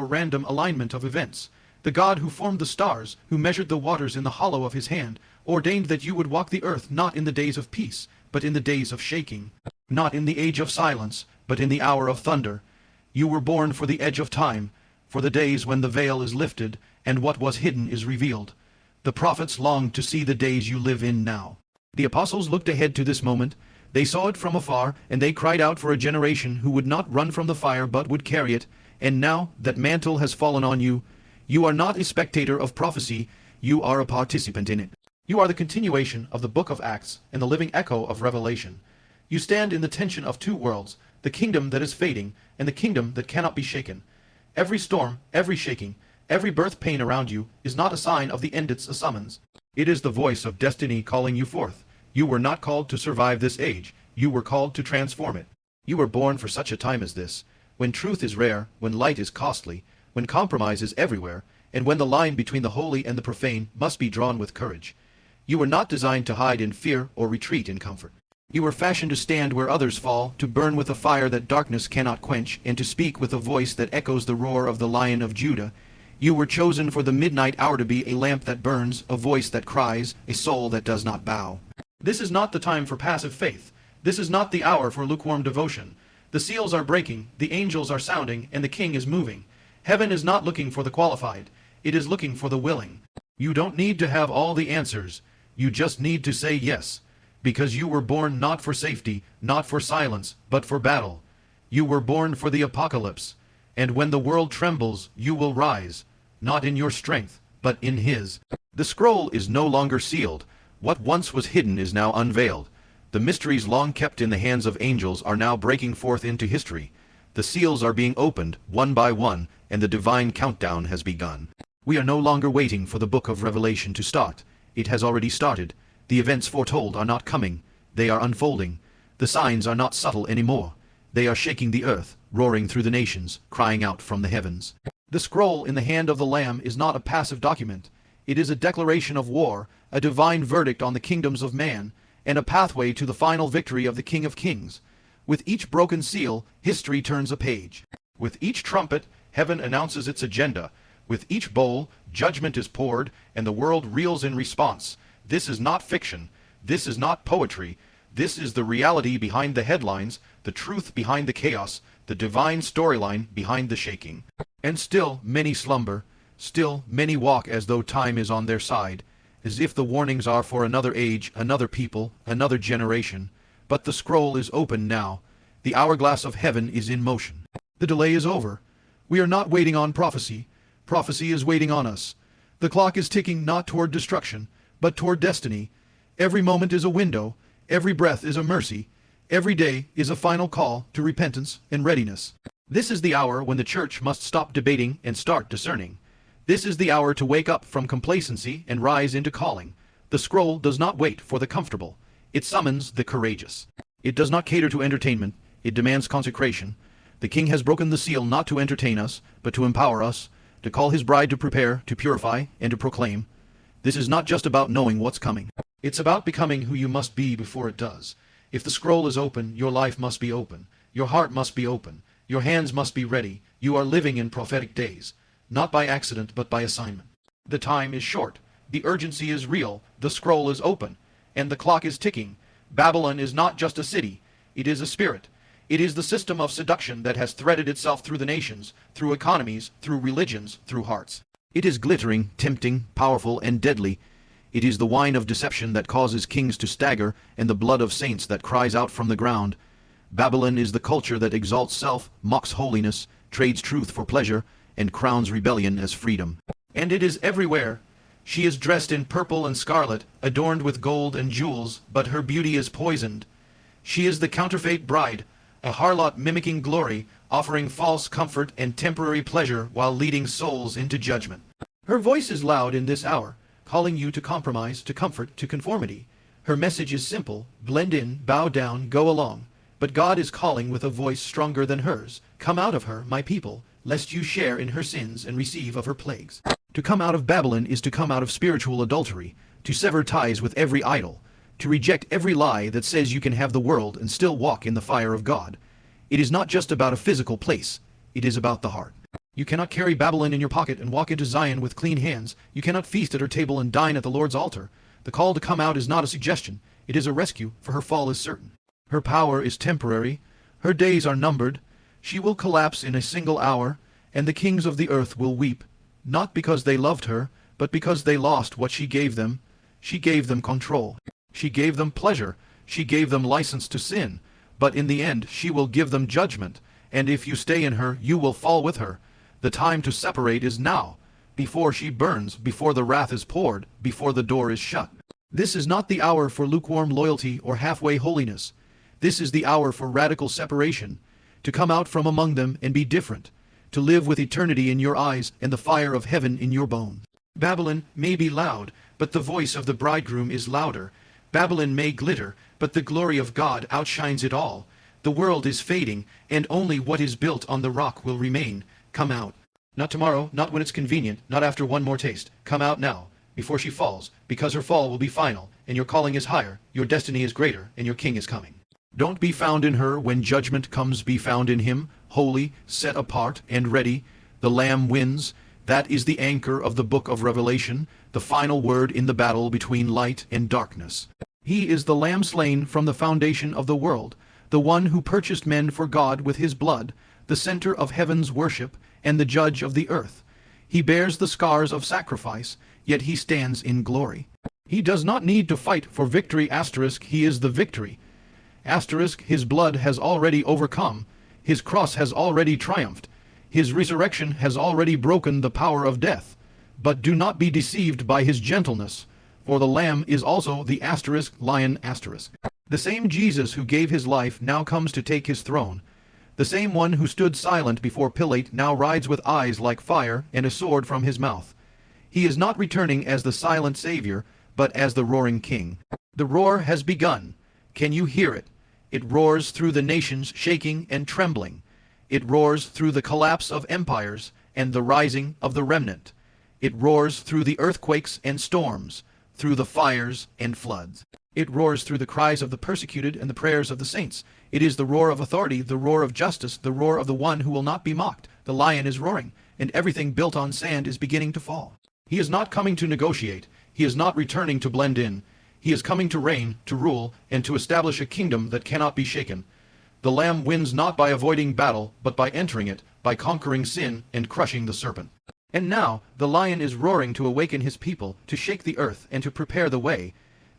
a random alignment of events. The God who formed the stars, who measured the waters in the hollow of his hand, ordained that you would walk the earth not in the days of peace, but in the days of shaking. Not in the age of silence, but in the hour of thunder. You were born for the edge of time, for the days when the veil is lifted, and what was hidden is revealed. The prophets longed to see the days you live in now. The apostles looked ahead to this moment. They saw it from afar, and they cried out for a generation who would not run from the fire but would carry it. And now that mantle has fallen on you, you are not a spectator of prophecy, you are a participant in it. You are the continuation of the book of Acts and the living echo of Revelation. You stand in the tension of two worlds, the kingdom that is fading and the kingdom that cannot be shaken. Every storm, every shaking, every birth pain around you is not a sign of the end, it's a summons. It is the voice of destiny calling you forth. You were not called to survive this age, you were called to transform it. You were born for such a time as this, when truth is rare, when light is costly, when compromise is everywhere, and when the line between the holy and the profane must be drawn with courage. You were not designed to hide in fear or retreat in comfort. You were fashioned to stand where others fall, to burn with a fire that darkness cannot quench, and to speak with a voice that echoes the roar of the Lion of Judah. You were chosen for the midnight hour to be a lamp that burns, a voice that cries, a soul that does not bow. This is not the time for passive faith. This is not the hour for lukewarm devotion. The seals are breaking, the angels are sounding, and the king is moving. Heaven is not looking for the qualified. It is looking for the willing. You don't need to have all the answers. You just need to say yes. Because you were born not for safety, not for silence, but for battle. You were born for the apocalypse. And when the world trembles, you will rise. Not in your strength, but in his. The scroll is no longer sealed. What once was hidden is now unveiled. The mysteries long kept in the hands of angels are now breaking forth into history. The seals are being opened, one by one, and the divine countdown has begun. We are no longer waiting for the book of Revelation to start. It has already started. The events foretold are not coming. They are unfolding. The signs are not subtle anymore. They are shaking the earth, roaring through the nations, crying out from the heavens. The scroll in the hand of the Lamb is not a passive document. It is a declaration of war, a divine verdict on the kingdoms of man, and a pathway to the final victory of the King of Kings. With each broken seal, history turns a page. With each trumpet, heaven announces its agenda. With each bowl, judgment is poured, and the world reels in response. This is not fiction. This is not poetry. This is the reality behind the headlines, the truth behind the chaos, the divine storyline behind the shaking. And still many slumber. Still many walk as though time is on their side, as if the warnings are for another age, another people, another generation. But the scroll is open now. The hourglass of heaven is in motion. The delay is over. We are not waiting on prophecy. Prophecy is waiting on us. The clock is ticking not toward destruction, but toward destiny. Every moment is a window. Every breath is a mercy. Every day is a final call to repentance and readiness. This is the hour when the church must stop debating and start discerning. This is the hour to wake up from complacency and rise into calling. The scroll does not wait for the comfortable. It summons the courageous. It does not cater to entertainment. It demands consecration. The King has broken the seal not to entertain us, but to empower us, to call his bride to prepare, to purify, and to proclaim. This is not just about knowing what's coming. It's about becoming who you must be before it does. If the scroll is open, your life must be open. Your heart must be open. Your hands must be ready. You are living in prophetic days, not by accident but by assignment. The time is short. The urgency is real. The scroll is open. And the clock is ticking. Babylon is not just a city. It is a spirit. It is the system of seduction that has threaded itself through the nations, through economies, through religions, through hearts. It is glittering, tempting, powerful, and deadly. It is the wine of deception that causes kings to stagger, and the blood of saints that cries out from the ground. Babylon is the culture that exalts self, mocks holiness, trades truth for pleasure, and crowns rebellion as freedom. And it is everywhere. She is dressed in purple and scarlet, adorned with gold and jewels, but her beauty is poisoned. She is the counterfeit bride, a harlot mimicking glory, offering false comfort and temporary pleasure while leading souls into judgment. Her voice is loud in this hour, calling you to compromise, to comfort, to conformity. Her message is simple: blend in, bow down, go along. But God is calling with a voice stronger than hers. Come out of her, my people, lest you share in her sins and receive of her plagues. To come out of Babylon is to come out of spiritual adultery, to sever ties with every idol, to reject every lie that says you can have the world and still walk in the fire of God. It is not just about a physical place. It is about the heart. You cannot carry Babylon in your pocket and walk into Zion with clean hands. You cannot feast at her table and dine at the Lord's altar. The call to come out is not a suggestion. It is a rescue, for her fall is certain. Her power is temporary. Her days are numbered. She will collapse in a single hour, and the kings of the earth will weep, not because they loved her, but because they lost what she gave them. She gave them control. She gave them pleasure. She gave them license to sin. But in the end she will give them judgment, and if you stay in her, you will fall with her. The time to separate is now, before she burns, before the wrath is poured, before the door is shut. This is not the hour for lukewarm loyalty or halfway holiness. This is the hour for radical separation, to come out from among them and be different, to live with eternity in your eyes and the fire of heaven in your bones. Babylon may be loud, but the voice of the bridegroom is louder. Babylon may glitter, but the glory of God outshines it all. The world is fading, and only what is built on the rock will remain. Come out. Not tomorrow, not when it's convenient, not after one more taste. Come out now, before she falls, because her fall will be final, and your calling is higher, your destiny is greater, and your king is coming. Don't be found in her when judgment comes. Be found in him, holy, set apart, and ready. The Lamb wins. That is the anchor of the book of Revelation, the final word in the battle between light and darkness. He is the Lamb slain from the foundation of the world, the one who purchased men for God with his blood, the center of heaven's worship, and the judge of the earth. He bears the scars of sacrifice, yet he stands in glory. He does not need to fight for victory. He is the victory. His blood has already overcome. His cross has already triumphed. His resurrection has already broken the power of death. But do not be deceived by his gentleness, for the Lamb is also the lion. The same Jesus who gave his life now comes to take his throne. The same one who stood silent before Pilate now rides with eyes like fire and a sword from his mouth. He is not returning as the silent Savior, but as the roaring King. The roar has begun. Can you hear it? It roars through the nations, shaking and trembling. It roars through the collapse of empires and the rising of the remnant. It roars through the earthquakes and storms, through the fires and floods. It roars through the cries of the persecuted and the prayers of the saints. It is the roar of authority, the roar of justice, the roar of the one who will not be mocked. The lion is roaring, and everything built on sand is beginning to fall. He is not coming to negotiate. He is not returning to blend in. He is coming to reign, to rule, and to establish a kingdom that cannot be shaken. The Lamb wins not by avoiding battle, but by entering it, by conquering sin and crushing the serpent. And now the lion is roaring to awaken his people, to shake the earth, and to prepare the way.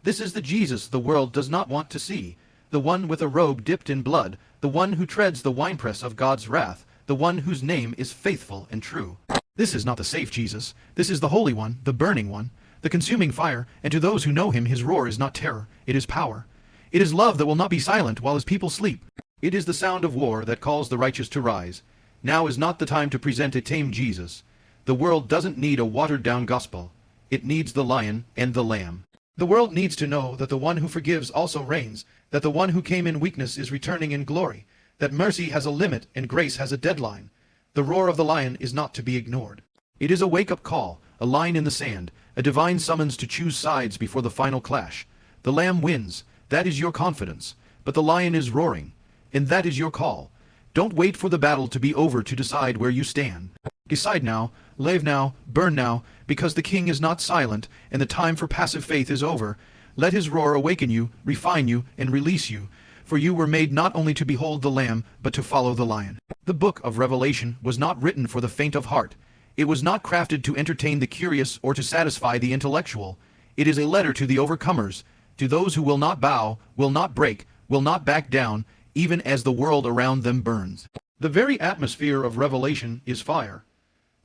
This is the Jesus the world does not want to see, the one with a robe dipped in blood, the one who treads the winepress of God's wrath, the one whose name is faithful and true. This is not the safe Jesus. This is the Holy One, the burning one, the consuming fire, and to those who know him his roar is not terror, it is power. It is love that will not be silent while his people sleep. It is the sound of war that calls the righteous to rise. Now is not the time to present a tame Jesus. The world doesn't need a watered-down gospel. It needs the Lion and the Lamb. The world needs to know that the one who forgives also reigns, that the one who came in weakness is returning in glory, that mercy has a limit and grace has a deadline. The roar of the lion is not to be ignored. It is a wake-up call, a line in the sand, a divine summons to choose sides before the final clash. The Lamb wins. That is your confidence. But the lion is roaring, and that is your call. Don't wait for the battle to be over to decide where you stand. Decide now, live now, burn now, because the King is not silent, and the time for passive faith is over. Let his roar awaken you, refine you, and release you, for you were made not only to behold the Lamb, but to follow the Lion. The book of Revelation was not written for the faint of heart. It was not crafted to entertain the curious or to satisfy the intellectual. It is a letter to the overcomers, to those who will not bow, will not break, will not back down, even as the world around them burns. The very atmosphere of Revelation is fire.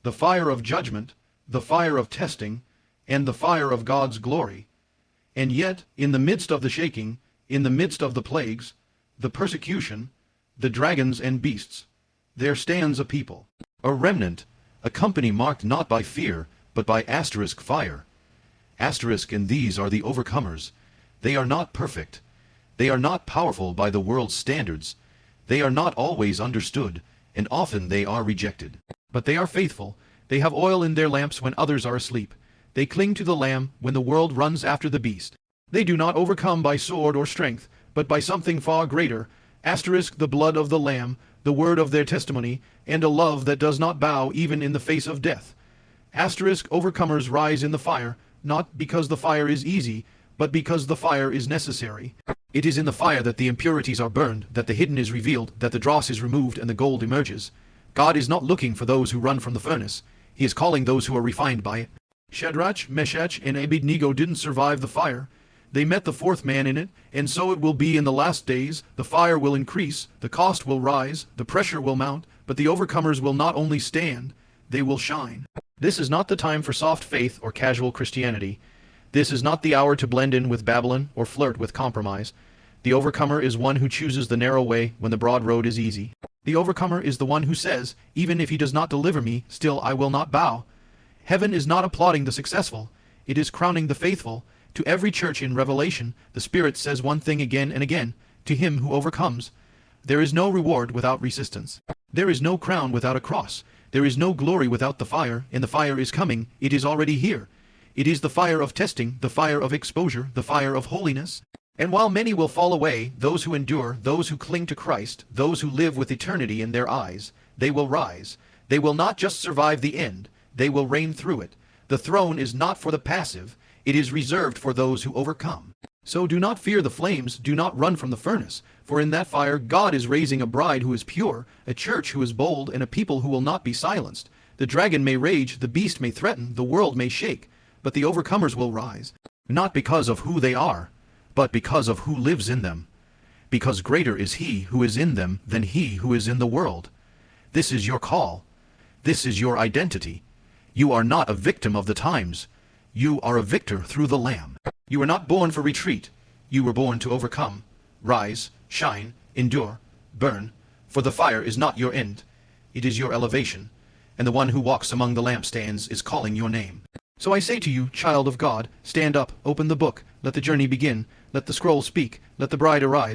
The fire of judgment, the fire of testing, and the fire of God's glory. And yet, in the midst of the shaking, in the midst of the plagues, the persecution, the dragons and beasts, there stands a people, a remnant, a company marked not by fear, but by fire. And these are the overcomers. They are not perfect. They are not powerful by the world's standards. They are not always understood, and often they are rejected. But they are faithful. They have oil in their lamps when others are asleep. They cling to the Lamb when the world runs after the beast. They do not overcome by sword or strength, but by something far greater, the blood of the Lamb, the word of their testimony, and a love that does not bow even in the face of death. Asterisk, overcomers rise in the fire, not because the fire is easy, but because the fire is necessary. It is in the fire that the impurities are burned, that the hidden is revealed, that the dross is removed and the gold emerges. God is not looking for those who run from the furnace. He is calling those who are refined by it. Shadrach, Meshach, and Abednego didn't survive the fire. They met the fourth man in it, and so it will be in the last days. The fire will increase, the cost will rise, the pressure will mount, but the overcomers will not only stand, they will shine. This is not the time for soft faith or casual Christianity. This is not the hour to blend in with Babylon or flirt with compromise. The overcomer is one who chooses the narrow way when the broad road is easy. The overcomer is the one who says, even if he does not deliver me, still I will not bow. Heaven is not applauding the successful, it is crowning the faithful. To every church in Revelation, the Spirit says one thing again and again, to him who overcomes. There is no reward without resistance. There is no crown without a cross. There is no glory without the fire, and the fire is coming, it is already here. It is the fire of testing, the fire of exposure, the fire of holiness. And while many will fall away, those who endure, those who cling to Christ, those who live with eternity in their eyes, they will rise. They will not just survive the end, they will reign through it. The throne is not for the passive, it is reserved for those who overcome. So do not fear the flames, do not run from the furnace, for in that fire God is raising a bride who is pure, a church who is bold, and a people who will not be silenced. The dragon may rage, the beast may threaten, the world may shake, but the overcomers will rise, not because of who they are, but because of who lives in them. Because greater is he who is in them than he who is in the world. This is your call. This is your identity. You are not a victim of the times. You are a victor through the Lamb. You were not born for retreat. You were born to overcome. Rise, shine, endure, burn, for the fire is not your end. It is your elevation, and the one who walks among the lampstands is calling your name. So I say to you, child of God, stand up, open the book, let the journey begin, let the scroll speak, let the bride arise.